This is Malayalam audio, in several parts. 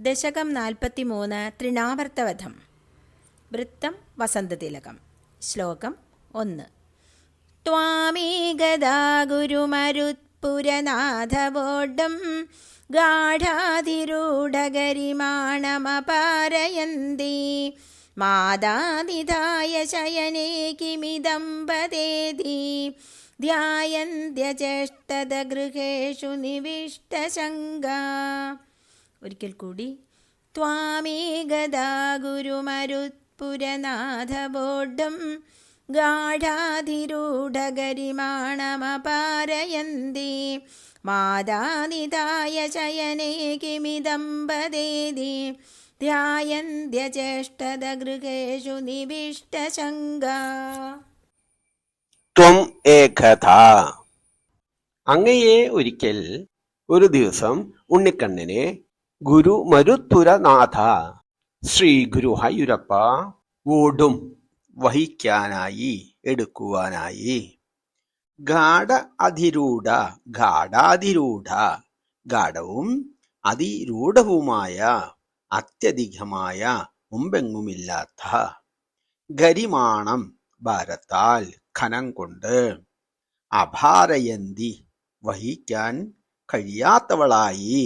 ദശകം 43 തൃണാവർത്തവധം. വൃത്തം വസന്തതിലകം. ശ്ലോകം 1. ത്വാമേകദാ ഗുരുമരുത്പുരനാഥവോഢം ഗാഢാതിരൂഢഗരിമാണമപാരയന്തി മാതാനിധായ ശയനേ കിമിദം വദേതി ധ്യായന്ത്യചേഷ്ടതഗൃഹേഷു നിവിഷ്ടശങ്കാ. ഒരിക്കൽ കൂടി. ത്വാമേകദാ ഗുരുമരുത്പുരനാഥബോഢം ഗാഢാതിരൂഢഗരിമാണമപാരയന്തി മാതാനിധായ ശയനേ കിമിദം വദേതി ധ്യായന്ത്യചേഷ്ടതഗൃഹേഷു നിവിഷ്ടശങ്കാ. ത്വം ഏകഥാ. അങ്ങയെ ഒരിക്കൽ ഒരു ദിവസം ഉണ്ണിക്കണ്ണനെ ഗുരു മരുത്പുരനാഥ ശ്രീ ഗുരുവായൂരപ്പ ഓടും വഹിക്കാനായി എടുക്കുവാനായി ഗാഢാതിരൂഢ ഗാഢവും അതിരൂഢവുമായ അത്യധികമായ മുമ്പെങ്ങുമില്ലാത്ത ഗരിമാണം ഭാരത്താൽ ഖനം കൊണ്ട് അഭാരയന്തി വഹിക്കാൻ കഴിയാത്തവളായി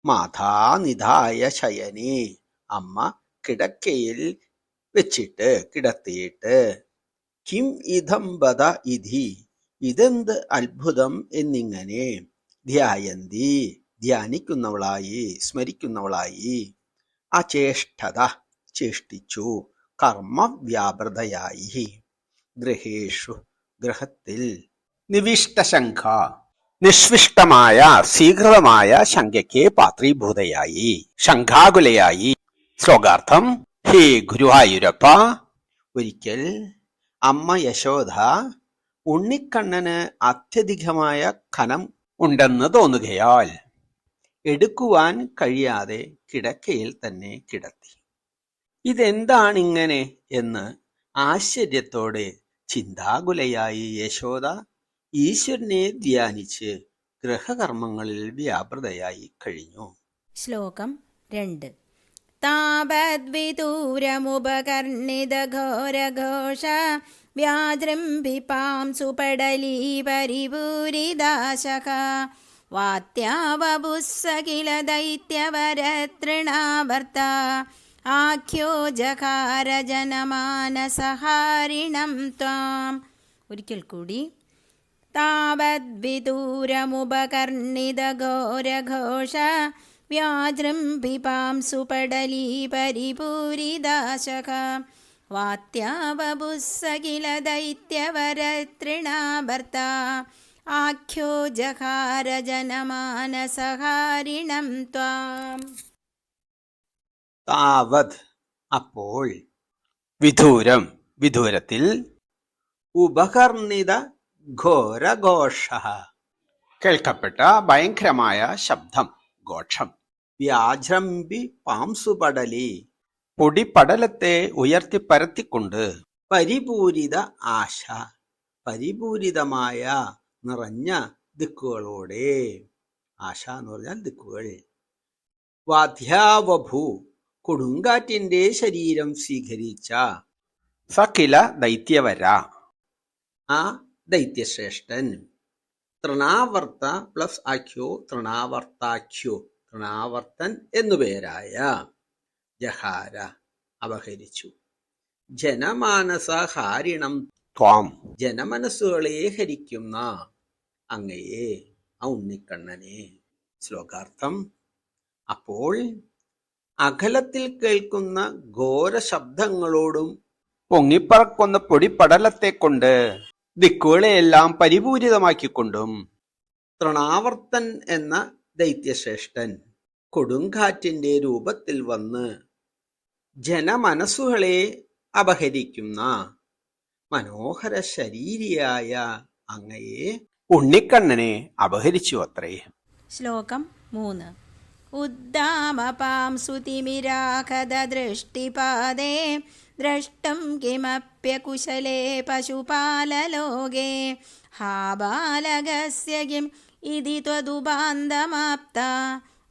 മാതാനിധായ ശയനേ അമ്മ കിടക്കയിൽ വെച്ചിട്ട് കിടത്തിയിട്ട് കിം ഇതം വദ ഇതി ഇതെന്ത് അത്ഭുതം എന്നിങ്ങനെ ധ്യായന്തി ധ്യാനിക്കുന്നവളായി സ്മരിക്കുന്നവളായി അചേഷ്ടത ചേഷ്ടിച്ചു കർമ്മവ്യാപൃതയായി ഗൃഹേഷു ഗൃഹത്തിൽ നിവിഷ്ടശങ്ക നിഷ്വിഷ്ടമായ സ്വീകൃതമായ ശങ്കയ്ക്ക് പാത്രീഭൂതയായി ശങ്കാകുലയായി. ശ്ലോകാർത്ഥം. ഹേ ഗുരുവായൂരപ്പ, ഒരിക്കൽ അമ്മ യശോദ ഉണ്ണിക്കണ്ണന് അത്യധികമായ ഖനം ഉണ്ടെന്ന് തോന്നുകയാൽ എടുക്കുവാൻ കഴിയാതെ കിടക്കയിൽ തന്നെ കിടത്തി. ഇതെന്താണിങ്ങനെ എന്ന് ആശ്ചര്യത്തോടെ ചിന്താകുലയായി യശോദ ഈശ്വരനെ ധ്യാനിച്ച് ഗൃഹകർമ്മങ്ങളിൽ വ്യാപൃതയായി കഴിഞ്ഞു. ശ്ലോകം 2. താപദ്വിദൂരമുപകർണിതഘോരഘോഷ വ്യാജൃംഭിപാം സുപടലീ പരിപൂരിദാശക വാത്യാവപുസ്സകില ദൈത്യവരതൃണാവർത്ത ആഖ്യോ ജകാര ജനമാനസഹാരിണം ത്വാം. ഒരിക്കൽ കൂടി. താവദ്വിദൂരമുപകർണിതഘോരഘോഷ വ്യാജൃംഭിപാം സുപടലീ പരിപൂരിദാശക വാത്യാവപുസ്സകില ദൈത്യവരതൃണാവർത്ത ആഖ്യോ ജകാര ജനമാനസഹാരിണം ത്വാം. താവത് അപ്പോൾ, വിദൂരം വിദൂരത്തിൽ, ഉപകർണിത ഘോരഘോഷ കേൾക്കപ്പെട്ട ഭയങ്കരമായ ശബ്ദം ഘോഷം, വ്യാജൃംഭി പാംസുപടലി പൊടിപടലത്തെ ഉയർത്തി പരത്തിക്കൊണ്ട്, പരിപൂരിത ആശ പരിപൂരിതമായ നിറഞ്ഞ ദിക്കുകളോടെ, ആശ എന്ന് പറഞ്ഞാൽ ദിക്കുകൾ, വാധ്യാവഭൂ കൊടുങ്കാറ്റിന്റെ ശരീരം സ്വീകരിച്ച സകില ദൈത്യവര ആ ദൈത്യശ്രേഷ്ഠൻ, തൃണാവർത്ത പ്ലസ് ആഖ്യോ തൃണാവർത്താഖ്യോ തൃണാവർത്തൻ എന്നുപേരായ ജഹാര അപഹരിച്ചു, ജനമാനസഹാരിണം ത്വാം ജനമനസ്സുകളെ ഹരിക്കുന്ന അങ്ങയെ ആ ഉണ്ണിക്കണ്ണനെ. ശ്ലോകാർത്ഥം. അപ്പോൾ അകലത്തിൽ കേൾക്കുന്ന ഘോര ശബ്ദങ്ങളോടും പൊങ്ങിപ്പറക്കുന്ന പൊടിപടലത്തെ കൊണ്ട് ദിക്കുകളെയെല്ലാം പരിപൂരിതമാക്കിക്കൊണ്ടും തൃണാവർത്തൻ എന്ന ദൈത്യശ്രേഷ്ഠൻ കൊടുങ്കാറ്റിന്റെ രൂപത്തിൽ വന്ന് ജനമനസ്സുകളെ അപഹരിക്കുന്ന മനോഹര ശരീരിയായ അങ്ങയെ ഉണ്ണിക്കണ്ണനെ അപഹരിച്ചു അത്രേ. ശ്ലോകം 3. ഉദ്ദാമപാം സുതിമിരാഖദൃഷ്ടിപാദേ ദ്രഷ്ടം കിമപ്യകുശലേ പശുപാലലോകേ ഹാ ബാലകസ്യ കിം ഇതി ത്വദുപാന്തമാപ്ത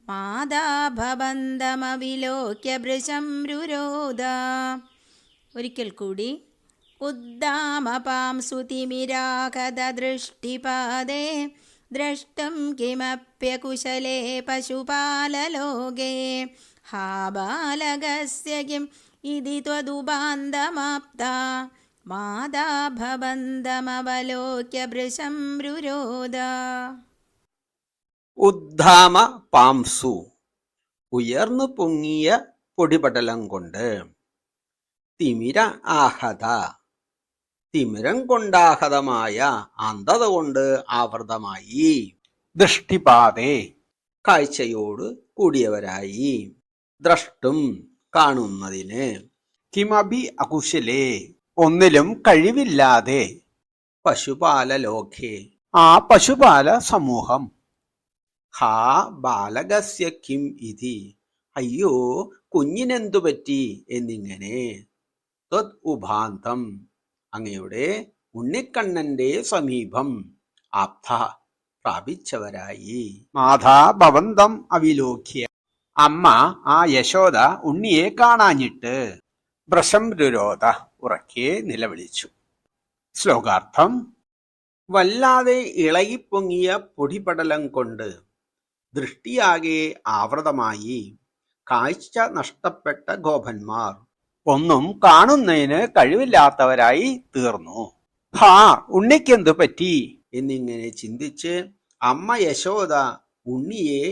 മാതാ ഭവന്തമവിലോക്യ ഭൃശം രുരോധ. ഒരിക്കൽ കൂടി. ഉദ്ദാമപാം സുതിമിരാഗത ദൃഷ്ടിപാദേ ദ്രഷ്ടും കിമപ്യകുശലേ പശുപാലലോകേ ഹാ ബാലകസ്യ കിം ഇതി ത്വദുപാന്തമാപ്താ മാതാ ഭവന്തമവലോക്യ ഭൃശം രുരോധ. ഉദ്ധാമ പാംസു ഉയർന്നു പൊങ്ങിയ പൊടിപടലം കൊണ്ട്, തിമിര ആഹത തിമിരം കൊണ്ടാഹതമായ അന്ധത കൊണ്ട് ആവൃതമായി, ദൃഷ്ടിപാതേ കാഴ്ചയോട് കൂടിയവരായി, ദ്രഷ്ടും കാണുന്നതിന്, കിമഭി അകുശലേ ഒന്നിലും കഴിവില്ലാതെ, പശുപാല ലോകേ ആ പശുപാല സമൂഹം, ഹാ ബാലകസ്യ കിം ഇതി അയ്യോ കുഞ്ഞിനെന്തു പറ്റി എന്നിങ്ങനെ, ത്വത് ഉപാന്തം അങ്ങയുടെ ഉണ്ണിക്കണ്ണന്റെ സമീപം, ആപ്ത പ്രാപിച്ചവരായി, മാതാ ഭവന്തം അവിലോക്യ അമ്മ ആ യശോദ ഉണ്ണിയെ കാണാഞ്ഞിട്ട്, ഭൃശം രുരോധ ഉറക്കെ നിലവിളിച്ചു. ശ്ലോകാർത്ഥം. വല്ലാതെ ഇളകിപ്പൊങ്ങിയ പൊടിപടലം കൊണ്ട് ദൃഷ്ടിയാകെ ആവൃതമായി കാഴ്ച നഷ്ടപ്പെട്ട ഗോപന്മാർ ഒന്നും കാണുന്നതിന് കഴിവില്ലാത്തവരായി തീർന്നു. ഹാ ഉണ്ണിക്കെന്തു പറ്റി എന്നിങ്ങനെ ചിന്തിച്ച് അമ്മ യശോദ ഉണ്ണിയെ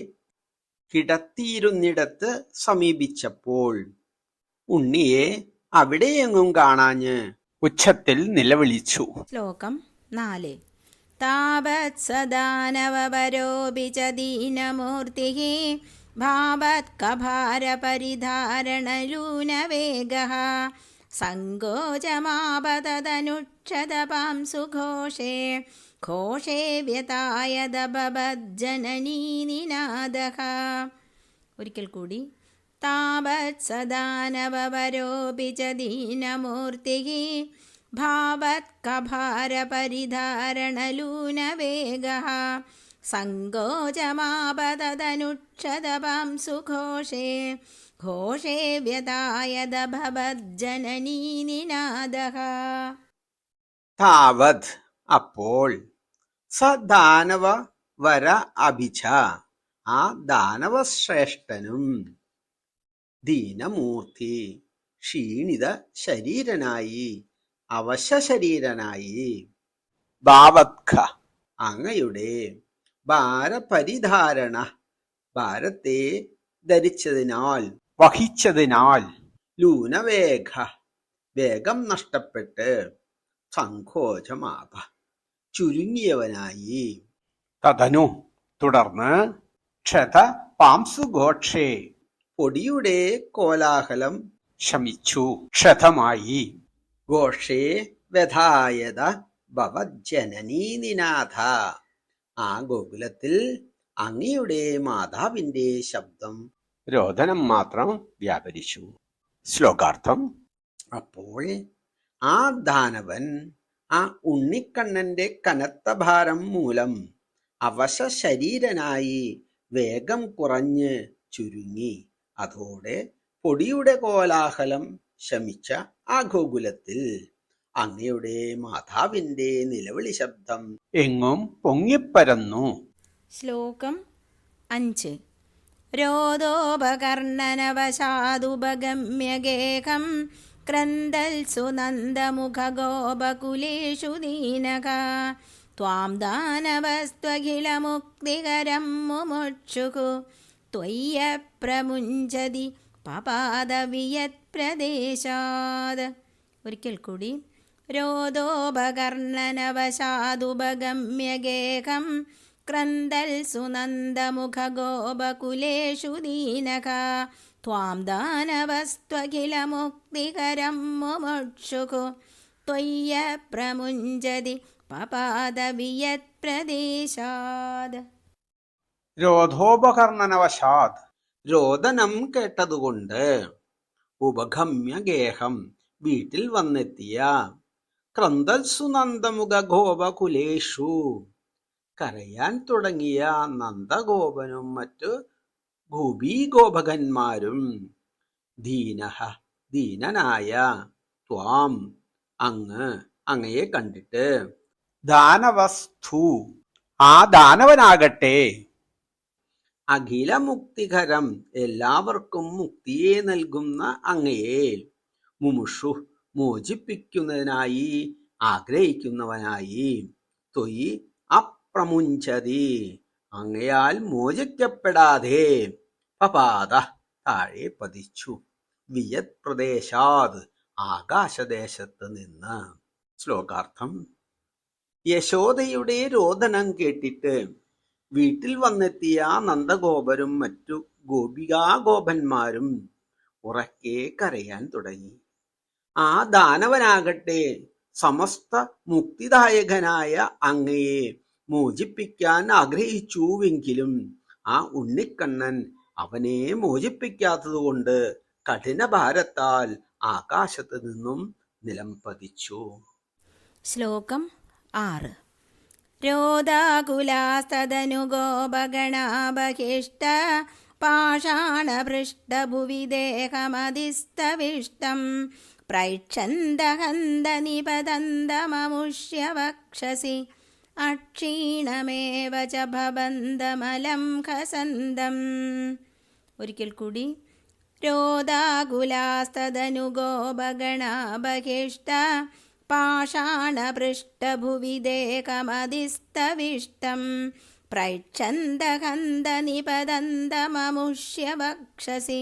കിടത്തിയിരുന്നിടത്ത് സമീപിച്ചപ്പോൾ ഉണ്ണിയെ അവിടെയെങ്ങും കാണാഞ്ഞ് ഉച്ചത്തിൽ നിലവിളിച്ചു. ശ്ലോകം 4. താവത്സദാനവപരോപി ച ദീനമൂർത്തിഃ ഭാവത്കഭാരപരിധാരണലൂനവേഗഃ സങ്കോചമാപതതനുക്ഷതപാം സുഘോഷേ ഘോഷേ വ്യതായദഭവജ്ജനനീ നിനാദഃ. ഒരിക്കൽ കൂടി. താവത്സദാനവപരോപി ച ദീനമൂർത്തിഃ ഭാവത്കഭാരപരിധാരണലൂനവേഗഃ സങ്കോചമാപതതനുക്ഷതപാം സുഘോഷേ ഘോഷേ വ്യതായദഭവജ്ജനനീ നിനാദഃ. താവത് അപ്പോൾ, സ ദാനവ വര അഭിച ആ ദാനവശ്രേഷ്ഠനും, ദീനമൂർത്തി ക്ഷീണിത ശരീരനായി അവശശരീരനായി, ഭാവത്ക അങ്ങയുടെ ഭാരപരിധാരണ ഭാരത്തെ ധരിച്ചതിനാൽ വഹിച്ചതിനാൽ, ലൂനവേഗ വേഗം നഷ്ടപ്പെട്ട്, സങ്കോചമാപ ചുരുങ്ങിയവനായി, തതനു തുടർന്ന്, ക്ഷത പാംസുഘോഷേ പൊടിയുടെ കോലാഹലം ശമിച്ചു ക്ഷതമായി, ഘോഷേ വ്യഥായത ഭവജ്ജനനീ നിനാഥ ആ ഗോകുലത്തിൽ അങ്ങയുടെ മാതാവിന്റെ ശബ്ദം രോദനം മാത്രം വ്യാപരിച്ചു. ശ്ലോകാർത്ഥം. അപ്പോൾ ആ ദാനവൻ ആ ഉണ്ണിക്കണ്ണന്റെ കനത്ത ഭാരം മൂലം അവശശരീരനായി വേഗം കുറഞ്ഞ് ചുരുങ്ങി, അതോടെ പൊടിയുടെ കോലാഹലം ശമിച്ച ആ ഗോകുലത്തിൽ അങ്ങയുടെ മാതാവിന്റെ നിലവിളി ശബ്ദം എങ്ങും പൊങ്ങിപ്പരന്നു. ശ്ലോകം 5. രോദോപകർണനവശാദുപഗമ്യഗേഹം ക്രന്ദൽസു നന്ദമുഖഗോപകുലേഷു ദീനക ത്വാം ദാനവസ്ത്വഖിലമുക്തികരം മുമുക്ഷുഃ ത്വയ്യ പ്രമുഞ്ചതി പപാദവിയത്. ഒരിക്കൽ കൂടി. രോദോപകർണനവശാദുപഗമ്യഗേഹം ക്രന്ദൽസു നന്ദമുഖഗോപകുലേഷു ദീനക ത്വാം ദാനവസ്ത്വഖിലമുക്തികരം മുമുക്ഷുഃ ത്വയ്യ പ്രമുഞ്ചതി പപാദവിയത്. രോധോപകർണനവശാത് രോദനം കേട്ടതുകൊണ്ട്, ഉപഗമ്യഗേഹം വീട്ടിൽ വന്നെത്തിയ, ക്രന്ദൽസു നന്ദമുഖ ഗോപകുലേഷു കരയാൻ തുടങ്ങിയ നന്ദഗോപനും മറ്റു ഗോപീഗോപകന്മാരും ദീനഃ ദീനനായ ത്വാം അങ്ങയെ കണ്ടിട്ട് ദാനവസ്ഥു ആ ദാനവനാകട്ടെ അഖിലമുക്തികരം എല്ലാവർക്കും മുക്തിയെ നൽകുന്ന അങ്ങയെ മുമുഷു മോചിപ്പിക്കുന്നതിനായി ആഗ്രഹിക്കുന്നവനായി ത്വയി അപ്രമുഞ്ചതി അങ്ങയാൽ മോചിക്കപ്പെടാതെ പപാത താഴെ പതിച്ചു വിയത് പ്രദേശാത് ആകാശദേശത്ത് നിന്ന്. ശ്ലോകാർത്ഥം. യശോദയുടെ രോദനം കേട്ടിട്ട് വീട്ടിൽ വന്നെത്തിയ നന്ദഗോപരും മറ്റു ഗോപികാഗോപന്മാരും ഉറക്കെ കരയാൻ തുടങ്ങി. ആ ദാനവനാകട്ടെ സമസ്ത മുക്തിദായകനായ അങ്ങയെ മോചിപ്പിക്കാൻ ആഗ്രഹിച്ചുവെങ്കിലും ആ ഉണ്ണിക്കണ്ണൻ അവനെ മോചിപ്പിക്കാത്തതുകൊണ്ട് കഠിനഭാരത്താൽ ആകാശത്ത് നിന്നും നിലം പതിച്ചു. ശ്ലോകം 6. രോദാകുലാസ്തദനു ഗോപഗണാബഹിഷ്ട പാഷാണഭൃഷ്ടഭുവി ദേഹമതിസ്തവിഷ്ടം പ്രൈക്ഷന്തഹന്ത നിപതന്തമമുഷ്യ വക്ഷസി അക്ഷീണമേവ ച ഭവന്തമലം ഖസന്തം. ഒരിക്കൽ കൂടി. രോദാകുലാസ്തദനു ഗോപഗണാബഹിഷ്ട പാഷാണഭൃഷ്ടഭുവി ദേഹമതിസ്തവിഷ്ടം പ്രൈക്ഷന്തഹന്ത നിപതന്തമമുഷ്യ വക്ഷസി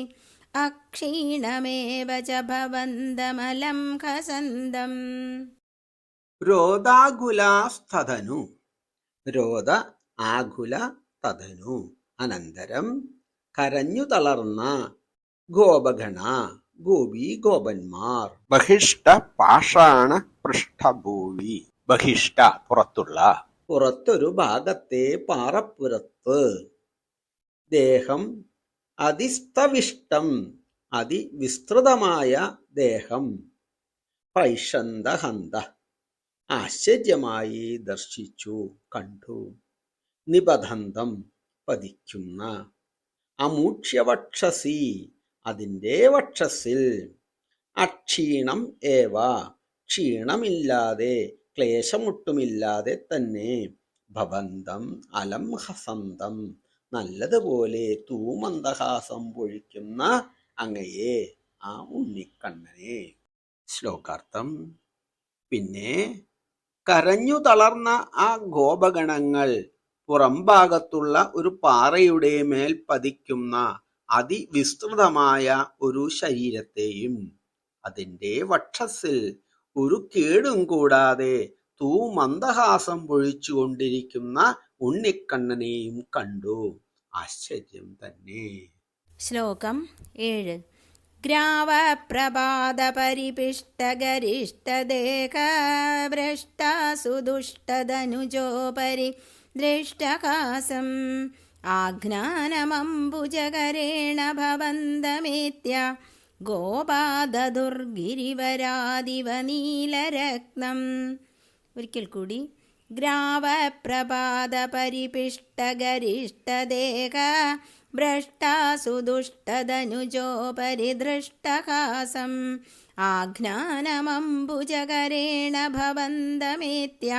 അക്ഷീണമേവ ച ഭവന്തമലം ഖസന്തം. രോദാകുലാസ്തദനു രോദ ആകുല തദനു അനന്തരം കരഞ്ഞു തളർന്ന ഗോപഗണ ഗോപീഗോപന്മാർ ബഹിഷ്ട പാഷാണ പൃഷ്ഠഭൂവി ബഹിഷ്ട പുറത്തൊരു ഭാഗത്തെ പാറപ്പുറത്ത് ദേഹം അതിസ്തവിഷ്ടം അതിവിസ്തൃതമായ ദേഹം പൈഷന്തഹന്ത ആശ്ചര്യമായി ദർശിച്ചു കണ്ടു നിബന്ധം പതിക്കുന്ന അമൂക്ഷ്യവക്ഷസി അതിൻ്റെ വക്ഷസിൽ അക്ഷീണം ഏവ ക്ഷീണമില്ലാതെ ക്ലേശമൊട്ടുമില്ലാതെ തന്നെ ഭവന്തം അലം ഹസന്തം നല്ലതുപോലെ തൂമന്ദഹാസം പൊഴിക്കുന്ന അങ്ങയെ ആ ഉണ്ണിക്കണ്ണനെ. ശ്ലോകാർത്ഥം. പിന്നെ കരഞ്ഞു തളർന്ന ആ ഗോപഗണങ്ങൾ പുറംഭാഗത്തുള്ള ഒരു പാറയുടെ മേൽ പതിക്കുന്ന അതിവിസ്തൃതമായ ഒരു ശരീരത്തെയും അതിൻ്റെ വക്ഷസിൽ ഒരു കേടും കൂടാതെ തൂമന്ദഹാസം പൊഴിച്ചുകൊണ്ടിരിക്കുന്ന ഉണ്ണിക്കണ്ണനെയും കണ്ടു. ആശ്ചര്യം തന്നെ. ശ്ലോകം 7. ഗ്രാവപ്രപാദപരിപിഷ്ടഗരിഷ്ടദേഹഭ്രഷ്ടാസുദുഷ്ടധനുജോപരി ദൃഷ്ടകാസം ആഘ്നാനമംബുജകരേണ ഭവന്തമേത്യ ഗോപാദദുർഗിരിവരാദിവ നീലരത്നം. ഒരിക്കൽ കൂടി. ഗ്രാവപ്രപാദപരിപിഷ്ടഗരിഷ്ടദേഹ ഭ്രഷ്ടാസുദുഷ്ടധനുജോപരി ദൃഷ്ടകാസം ആഘ്നാനമംബുജകരേണ ഭവന്തമേത്യ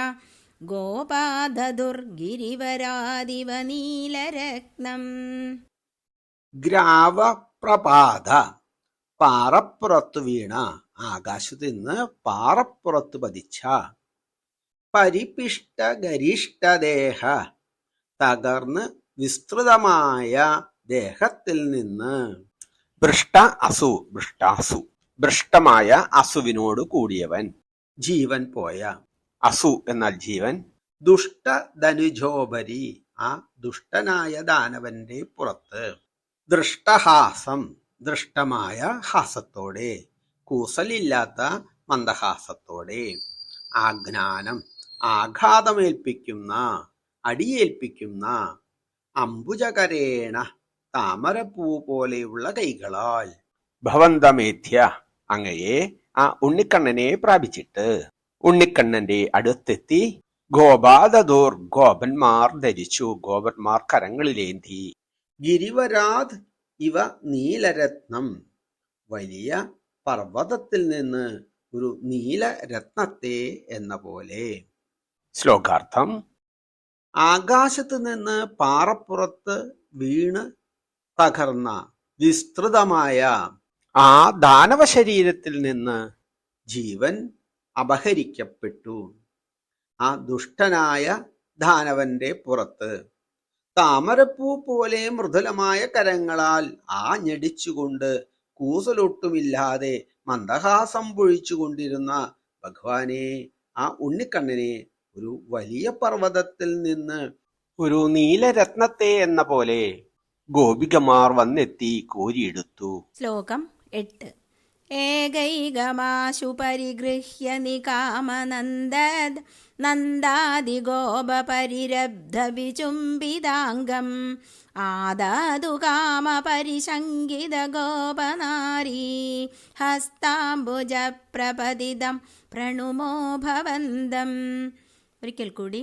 ഗോപാദദുർഗിരിവരാദിവ നീലരത്നം. ഗ്രാവപ്രപാദ പാറപ്പുറത്തു വീണ ആകാശത്ത് നിന്ന് പാറപ്പുറത്ത് പതിച്ച പരിപിഷ്ടഗരിഷ്ടദേഹ തകർന്ന് വിസ്തൃതമായ ദേഹത്തിൽ നിന്ന് ഭൃഷ്ടാസു ഭൃഷ്ടമായ അസുവിനോട് കൂടിയവൻ ജീവൻ പോയ അസു എന്നാൽ ജീവൻ ദുഷ്ടധനുജോപരി ആ ദുഷ്ടനായ ദാനവന്റെ പുറത്ത് ദൃഷ്ടഹാസം ദൃഷ്ടമായ ഹാസത്തോടെ കൂസലില്ലാത്ത മന്ദഹാസത്തോടെ ആഘ്നാനം ആഘാതമേൽപ്പിക്കുന്ന അടിയേൽപ്പിക്കുന്ന അംബുജകരേണ താമരപ്പൂ പോലെയുള്ള കൈകളാൽ ഭവന്തമേധ്യ അങ്ങയെ ആ ഉണ്ണിക്കണ്ണനെ പ്രാപിച്ചിട്ട് ഉണ്ണിക്കണ്ണന്റെ അടുത്തെത്തി ഗോപാദദൂർ ഗോപന്മാർ ധരിച്ചു ഗോപന്മാർ കരങ്ങളിലേന്തി ഗിരിവരാത് ഇവ നീലരത്നം, വലിയ പർവ്വതത്തിൽ നിന്ന് ഒരു നീലരത്നത്തെ എന്ന പോലെ. ശ്ലോകാർത്ഥം: ആകാശത്ത് നിന്ന് പാറപ്പുറത്ത് വീണ് തകർന്ന വിസ്തൃതമായ ആ ദാനവ ശരീരത്തിൽ നിന്ന് ജീവൻ അപഹരിക്കപ്പെട്ടു. ആ ദുഷ്ടനായ ദാനവന്റെ പുറത്ത് താമരപ്പൂ പോലെ മൃദുലമായ കരങ്ങളാൽ ആഞ്ഞടിച്ചുകൊണ്ട് കൂസലൊട്ടുമില്ലാതെ മന്ദഹാസം പൊഴിച്ചുകൊണ്ടിരുന്ന ഭഗവാനെ, ആ ഉണ്ണിക്കണ്ണനെ ഒരു വലിയ പർവ്വതത്തിൽ നിന്ന് ഒരു നീലരത്നത്തെ എന്ന പോലെ ഗോപികമാർ വന്നെത്തി കോരിയെടുത്തു. ശ്ലോകം 8. ഏകൈകമാശു പരിഗൃഹ്യ നികാമനന്ദദ് നന്ദാദിഗോപരിരബ്ധവിചുംബിതാംഗം ആദാതു കാമപരിശങ്കിതഗോപനാരീ ഹസ്താംബുജപ്രപതിതം പ്രണുമോ ഭവന്തം. ഒരിക്കൽ കൂടി.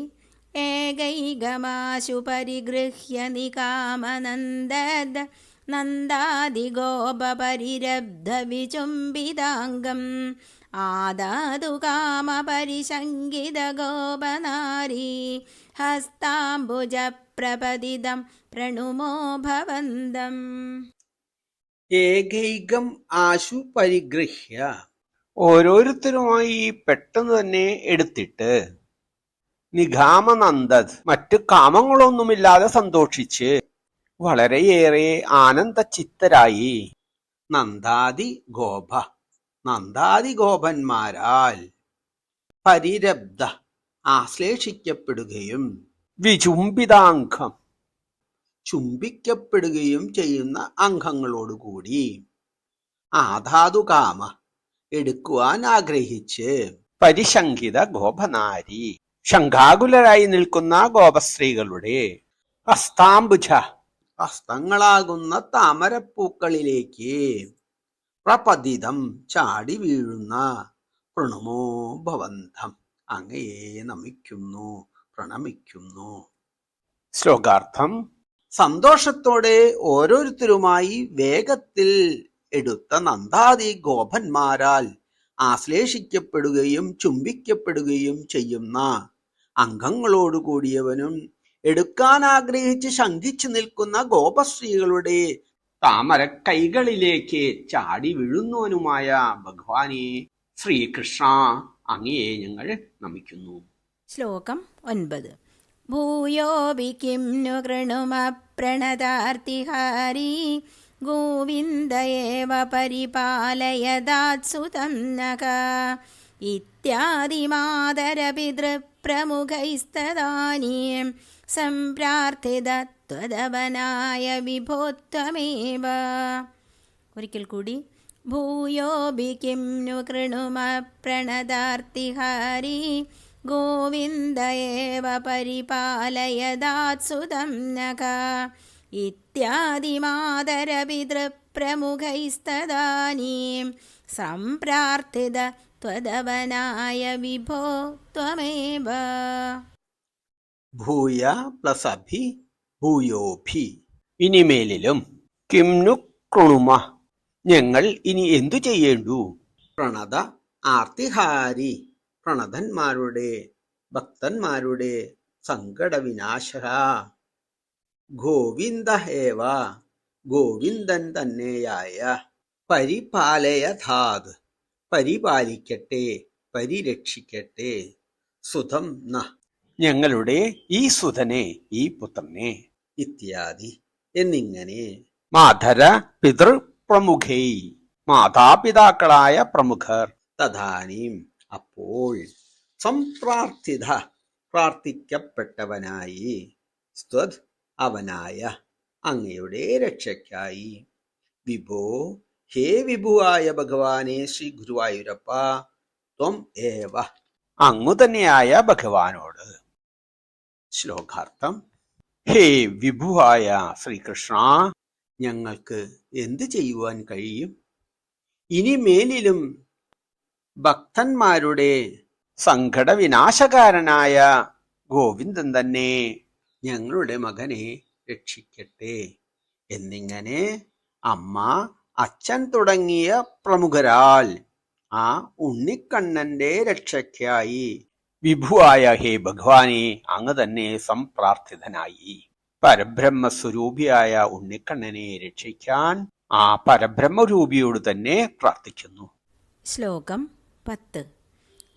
ഏകൈകമാശു പരിഗൃഹ്യ നികാമനന്ദദ് നന്ദാദിഗോപരിരബ്ധവിചുംബിതാംഗം ആദാതു കാമപരിശങ്കിതഗോപനാരീ ഹസ്താംബുജപ്രപതിതം പ്രണുമോ ഭവന്തം. ഏകൈകം ആശു പരിഗൃഹ്യ, ഓരോരുത്തരുമായി പെട്ടെന്ന് തന്നെ എടുത്തിട്ട്, നിഗാമനന്ദത്, മറ്റു കാമങ്ങളൊന്നുമില്ലാതെ സന്തോഷിച്ച് വളരെയേറെ ആനന്ദചിത്തരായി, നന്ദാദി ഗോപ, നന്ദാദി ഗോപന്മാരാൽ, പരിരബ്ധ, ആശ്ലേഷിക്കപ്പെടുകയും, വിചുംബിതാംഗം, ചുംബിക്കപ്പെടുകയും ചെയ്യുന്ന അംഗങ്ങളോടുകൂടി, ആധാതുകാമ, എടുക്കുവാൻ ആഗ്രഹിച്ച്, പരിശങ്കിത ഗോപനാരി, ശങ്കാകുലരായി നിൽക്കുന്ന ഗോപസ്ത്രീകളുടെ, ഹസ്താംബുജ, ഹസ്തങ്ങളാകുന്ന താമരപ്പൂക്കളിലേക്ക്, പ്രപതിതം, ചാടി വീഴുന്ന, പ്രണുമോ ഭവന്തം, അങ്ങയെ നമിക്കുന്നു, പ്രണമിക്കുന്നു. ശ്ലോകാർത്ഥം: സന്തോഷത്തോടെ ഓരോരുത്തരുമായി വേഗത്തിൽ എടുത്ത നന്ദാദി ഗോപന്മാരാൽ ആശ്ലേഷിക്കപ്പെടുകയും ചുംബിക്കപ്പെടുകയും ചെയ്യുന്ന അംഗങ്ങളോടുകൂടിയവനും എടുക്കാൻ ആഗ്രഹിച്ച് ശങ്കിച്ചു നിൽക്കുന്ന ഗോപസ്ത്രീകളുടെ താമര കൈകളിലേക്ക് ചാടി വീഴുന്നവനുമായ ഭഗവാനെ ശ്രീകൃഷ്ണ, അങ്ങയെ ഞങ്ങൾ നമിക്കുന്നു. ശ്ലോകം 9. ഭൂയോപി കിം नु कृणुमप्रणतार्तिहारी ഗോവിന്ദ ഏവ പരിപാലയദാത്സുതം നഖ ഇത്യാദിമാതരപിതൃപ്രമുഖൈസ്തദാനീം സംപ്രാർത്ഥിത ത്വദവനായ വിഭോത്വമേവ. ഒരിക്കൽ കൂടി. ഭൂയോപി കിം नु कृणुमप्रणतार्तिहारी ഗോവിന്ദ ഏവ പരിപാലയദാത്സുതം നഖ ഇത്യാദിമാതരപിതൃപ്രമുഖൈസ്തദാനീം സംപ്രാർത്ഥിത ത്വദവനായ വിഭോ ത്വമേവ. ഭൂയ പ്ലസ് അഭി, ഭൂയോഭി, ഇനിമേലിലും, കിംനു കൃണുമ, ഞങ്ങൾ ഇനി എന്തു ചെയ്യേണ്ടു, പ്രണത ആർത്തിഹാരി, പ്രണതന്മാരുടെ ഭക്തന്മാരുടെ സങ്കടവിനാശ, ഗോവിന്ദ ഏവ, ഗോവിന്ദൻ തന്നെയായ, പരിപാലയധാത്, പരിപാലിക്കട്ടെ, പരിരക്ഷിക്കട്ടെ, സുതം ന, ഞങ്ങളുടെ ഈ സുതനെ, ഈ പുത്രനെ, ഇത്യാദി എന്നിങ്ങനെ, മാതര പിതൃ പ്രമുഖൈ, മാതാപിതാക്കളായ പ്രമുഖർ, തഥാനീം അപ്പോൾ, സംപ്രാർത്ഥിത പ്രാർത്ഥിക്കപ്പെട്ടവനായി, സ്ത്വദ് അവനായ അങ്ങയുടെ രക്ഷയ്ക്കായി, വിഭോ ഹേ വിഭുവായ ഭഗവാനെ ശ്രീ ഗുരുവായൂരപ്പ, ത്വം ഏവ അങ്ങു തന്നെയായ ഭഗവാനോട്. ശ്ലോകാർത്ഥം: ഹേ വിഭുവായ ശ്രീകൃഷ്ണ, ഞങ്ങൾക്ക് എന്ത് ചെയ്യുവാൻ കഴിയും? ഇനിമേലിലും ഭക്തന്മാരുടെ സങ്കടവിനാശകാരനായ ഗോവിന്ദൻ തന്നെ ഞങ്ങളുടെ മകനെ രക്ഷിക്കട്ടെ, എന്നിങ്ങനെ അമ്മ, അച്ഛൻ തുടങ്ങിയ പ്രമുഖരാൽ ആ ഉണ്ണിക്കണ്ണന്റെ രക്ഷയ്ക്കായി വിഭുവായ ഹേ ഭഗവാനെ അങ്ങ് തന്നെ സംപ്രാർത്ഥിതനായി. പരബ്രഹ്മസ്വരൂപിയായ ഉണ്ണിക്കണ്ണനെ രക്ഷിക്കാൻ ആ പരബ്രഹ്മരൂപിയോട് തന്നെ പ്രാർത്ഥിക്കുന്നു. ശ്ലോകം 10.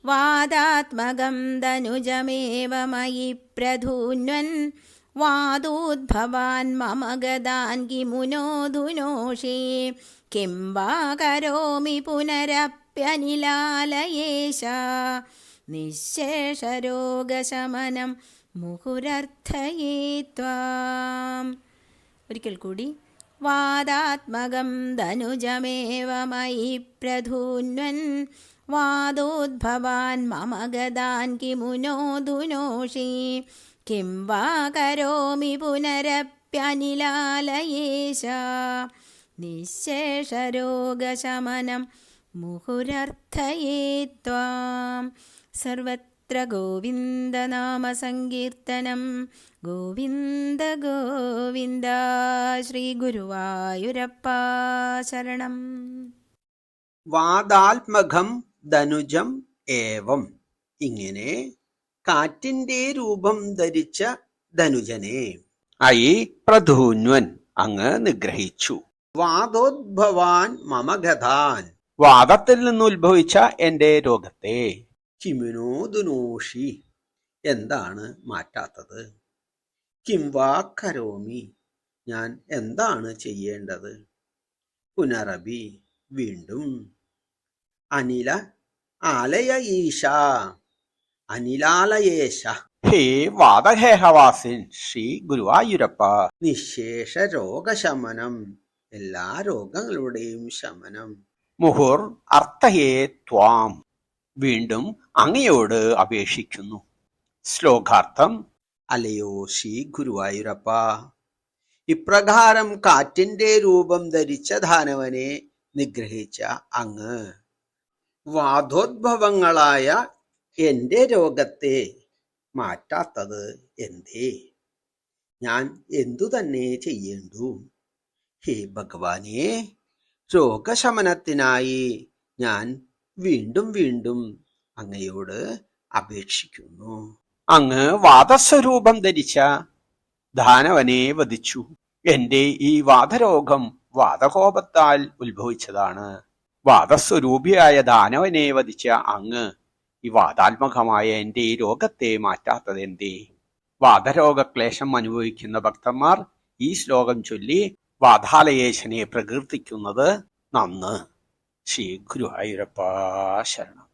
വാദാത്മകം ധനുജമേവ മയി പ്രധൂന്വൻ വാദോദ്ഭവാൻ മമ ഗദാൻ കിമുനോധുനോഷേ കിം വാ കരോമി പുനരപ്യനിലാലയേശ നിശേഷരോഗശമനം മുഹുരർത്ഥയേ ത്വാം. ഒരിക്കൽ കൂടി. വാദാത്മകം ധനുജമേവ മയി പ്രധൂന്വൻ വാദോദ്ഭവാൻ മമ ഗദാൻ കിമുനോധുനോഷേ കിം വാ കരോമി പുനരപ്യനിലാലയേശ നിശേഷരോഗശമനം മുഹുരർത്ഥയേ ത്വാം. സർവത്ര ഗോവിന്ദനാമസങ്കീർത്തനം. ഗോവിന്ദ ഗോവിന്ദ. ശ്രീ ഗുരുവായൂരപ്പ ശരണം. വാദാത്മകം ധനുജം ഏവം. ഇങ്ങനെ കാറ്റിന്റെ രൂപം ധരിച്ച ധനുജനെ പ്രധൂന്വൻ അങ്ങ് നിഗ്രഹിച്ചു. വാദോദ്ഭവാൻ മമ ഗദാൻ വാദത്തിൽ നിന്ന് ഉത്ഭവിച്ച എന്റെ രോഗത്തെ കിമുനോധുനോഷി എന്താണ് മാറ്റാത്തത്? കിം വാ കരോമി ഞാൻ എന്താണ് ചെയ്യേണ്ടത്? പുനരഭി വീണ്ടും. അനില ആലയ ഈശ അനിലാലയേശ. ഹേ വാദഹേഹവാസിൻ ശ്രീ ഗുരുവായൂരപ്പ, നിശേഷ രോഗശമനം എല്ലാ രോഗങ്ങളുടെയും ശമനം. മുഹുർ അർത്ഥയേ ത്വാം വീണ്ടും അങ്ങയോട് അപേക്ഷിക്കുന്നു. ശ്ലോകാർത്ഥം. അലയോ ശ്രീ ഗുരുവായൂരപ്പ, ഇപ്രകാരം കാറ്റിന്റെ രൂപം ധരിച്ച ധാനവനെ നിഗ്രഹിച്ച അങ്ങ് വാദോദ്ഭവങ്ങളായ എന്റെ രോഗത്തെ മാറ്റാത്തത് എന്തേ? ഞാൻ എന്തു തന്നെ ചെയ്യേണ്ടു? ഹേ ഭഗവാനെ, രോഗശമനത്തിനായി ഞാൻ വീണ്ടും വീണ്ടും അങ്ങയോട് അപേക്ഷിക്കുന്നു. അങ്ങ് വാദസ്വരൂപം ധരിച്ച ധാനവനെ വധിച്ചു. എന്റെ ഈ വാദരോഗം വാദകോപത്താൽ ഉത്ഭവിച്ചതാണ്. വാദസ്വരൂപിയായ ദാനവനെ വധിച്ച അങ്ങ് ഈ വാദാത്മകമായ എന്റെ ഈ രോഗത്തെ മാറ്റാത്തത് എന്തേ? വാദരോഗക്ലേശം അനുഭവിക്കുന്ന ഭക്തന്മാർ ഈ ശ്ലോകം ചൊല്ലി വാദാലയേശനെ പ്രകീർത്തിക്കുന്നത് നന്ന്. ശ്രീ ഗുരുവായൂരപ്പ ശരണം.